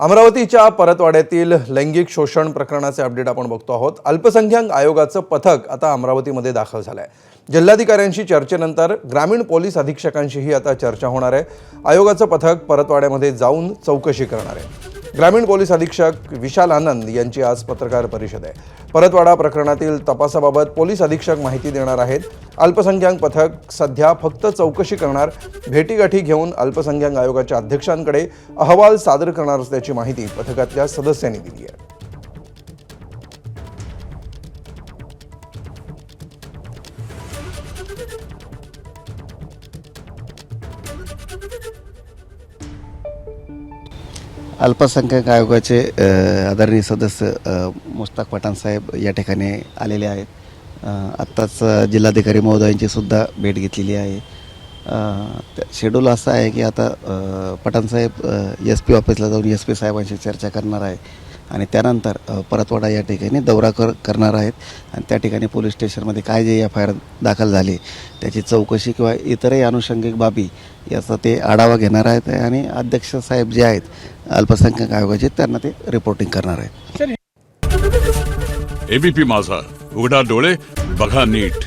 अमरावतीच्या परतवाड्यातील लैंगिक शोषण प्रकरणाचे अपडेट आपण बघतो आहोत। अल्पसंख्याक आयोगाचं पथक आता अमरावतीमध्ये दाखल झालंय। जिल्हाधिकाऱ्यांशी चर्चेनंतर ग्रामीण पोलीस अधीक्षकांशीही आता चर्चा होणार आहे। आयोगाचं पथक परतवाड्यामध्ये जाऊन चौकशी करणार आहे। ग्रामीण पोलीस अधीक्षक विशाल आनंद यांची आज पत्रकार परिषद आहे। परतवाडा प्रकरणातील तपासाबाबत पोलीस अधीक्षक माहिती देणार आहेत। अल्पसंख्याक पथक सध्या फक्त चौकशी करणार, भेटीगाठी घेऊन अल्पसंख्याक आयोगाच्या अध्यक्षांकडे अहवाल सादर करणार असल्याची माहिती पथकातल्या सदस्यांनी दिली आहे। अल्पसंख्याक आयोगाचे आदरणीय सदस्य मुश्ताक पठाण साहेब या ठिकाणी आलेले आहेत। आत्ताच जिल्हाधिकारी महोदयांची सुद्धा भेट घेतलेली आहे। शेड्यूल असं आहे की आता पठाण साहेब SP ऑफिसला जाऊन SP साहेबांशी चर्चा करणार आहे आणि त्यानंतर परतवाडा या ठिकाणी दौरा करणार आहेत आणि त्या ठिकाणी पोलीस स्टेशनमध्ये काय जे FIR दाखल झाली त्याची चौकशी किंवा इतरही अनुषंगिक बाबी याचा ते आढावा घेणार आहेत आणि अध्यक्ष साहेब जे आहेत अल्पसंख्याक आयोगाचे त्यांना ते रिपोर्टिंग करणार आहेत। ABP माझा, उघडा डोळे बघा नीट।